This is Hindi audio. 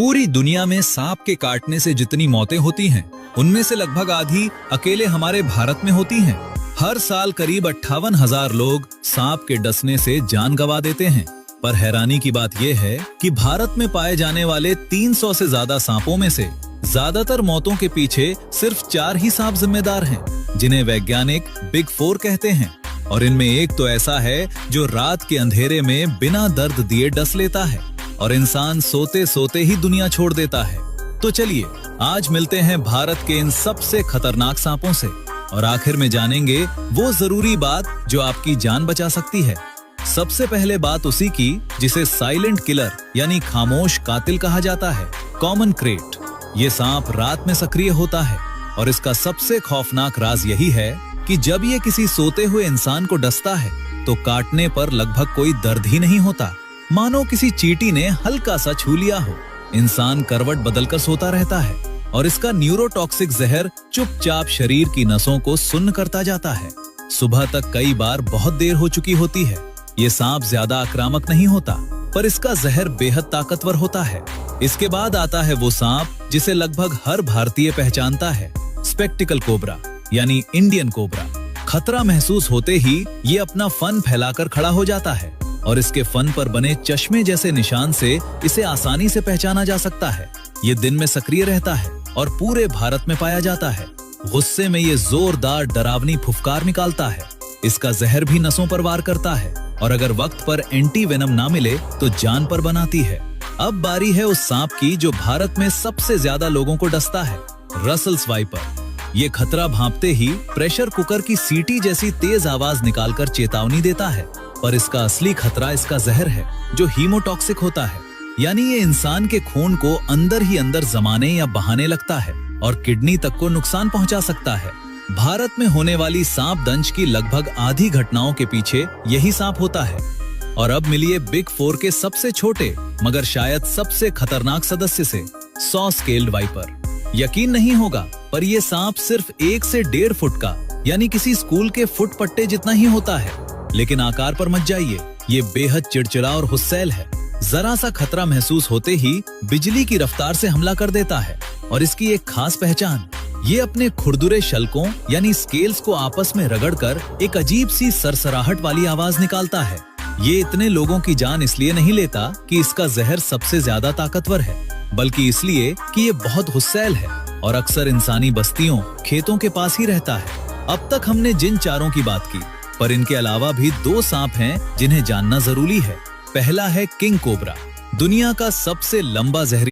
पूरी दुनिया में सांप के काटने से जितनी मौतें होती हैं, उनमें से लगभग आधी अकेले हमारे भारत में होती हैं। हर साल करीब 58,000 लोग सांप के डसने से जान गंवा देते हैं। पर हैरानी की बात यह है कि भारत में पाए जाने वाले 300 से ज्यादा सांपों में से ज्यादातर मौतों के पीछे सिर्फ 4 ही सांप जिम्मेदार हैं, जिन्हें वैज्ञानिक बिग 4 कहते हैं। और इनमें एक तो ऐसा है जो रात के अंधेरे में बिना दर्द दिए डस लेता है और इंसान सोते सोते ही दुनिया छोड़ देता है। तो चलिए आज मिलते हैं भारत के इन सबसे खतरनाक सांपों से और आखिर में जानेंगे वो जरूरी बात जो आपकी जान बचा सकती है। सबसे पहले बात उसी की जिसे साइलेंट किलर यानी खामोश कातिल कहा जाता है, कॉमन क्रेट। ये सांप रात में सक्रिय होता है और इसका सबसे खौफनाक राज यही है कि जब ये किसी सोते हुए इंसान को डसता है तो काटने पर लगभग कोई दर्द ही नहीं होता, मानो किसी चींटी ने हल्का सा छू लिया हो। इंसान करवट बदलकर सोता रहता है और इसका न्यूरोटॉक्सिक जहर चुपचाप शरीर की नसों को सुन्न करता जाता है। सुबह तक कई बार बहुत देर हो चुकी होती है। ये सांप ज्यादा आक्रामक नहीं होता, पर इसका जहर बेहद ताकतवर होता है। इसके बाद आता है वो सांप जिसे लगभग हर भारतीय पहचानता है, स्पेक्टिकल कोबरा यानी इंडियन कोबरा। खतरा महसूस होते ही ये अपना फन फैलाकर खड़ा हो जाता है और इसके फन पर बने चश्मे जैसे निशान से इसे आसानी से पहचाना जा सकता है। ये दिन में सक्रिय रहता है और पूरे भारत में पाया जाता है। गुस्से में ये जोरदार डरावनी फुफकार निकालता है। इसका जहर भी नसों पर वार करता है और अगर वक्त पर एंटी वेनम ना मिले तो जान पर बनाती है। अब बारी है उस सांप की जो भारत में सबसे ज्यादा लोगों को डसता है, रसल्स वाइपर। ये खतरा भांपते ही प्रेशर कुकर की सीटी जैसी तेज आवाज निकालकर चेतावनी देता है, पर इसका असली खतरा इसका जहर है जो हीमोटॉक्सिक होता है, यानी ये इंसान के खून को अंदर ही अंदर जमाने या बहाने लगता है और किडनी तक को नुकसान पहुंचा सकता है। भारत में होने वाली सांप दंश की लगभग आधी घटनाओं के पीछे यही सांप होता है। और अब मिलिए बिग 4 के सबसे छोटे मगर शायद सबसे खतरनाक सदस्य से, सॉ स्केल्ड वाइपर। यकीन नहीं होगा पर यह सांप सिर्फ 1 से 1.5 फुट का यानी किसी स्कूल के फुट पट्टे जितना ही होता है, लेकिन आकार पर मत जाइए, ये बेहद चिड़चिड़ा और हुस्सैल है। जरा सा खतरा महसूस होते ही बिजली की रफ्तार से हमला कर देता है और इसकी एक खास पहचान, ये अपने खुरदुरे शल्कों यानी स्केल्स को आपस में रगड़कर एक अजीब सी सरसराहट वाली आवाज निकालता है। ये इतने लोगों की जान इसलिए नहीं लेता कि इसका जहर सबसे ज्यादा ताकतवर है, बल्कि इसलिए कि ये बहुत हुस्सैल है और अक्सर इंसानी बस्तियों, खेतों के पास ही रहता है। अब तक हमने जिन चारों की बात की, पर इनके अलावा भी 2 सांप हैं जिन्हें जानना जरूरी है। पहला है किंग कोबरा, दुनिया का सबसे लंबा जहरीला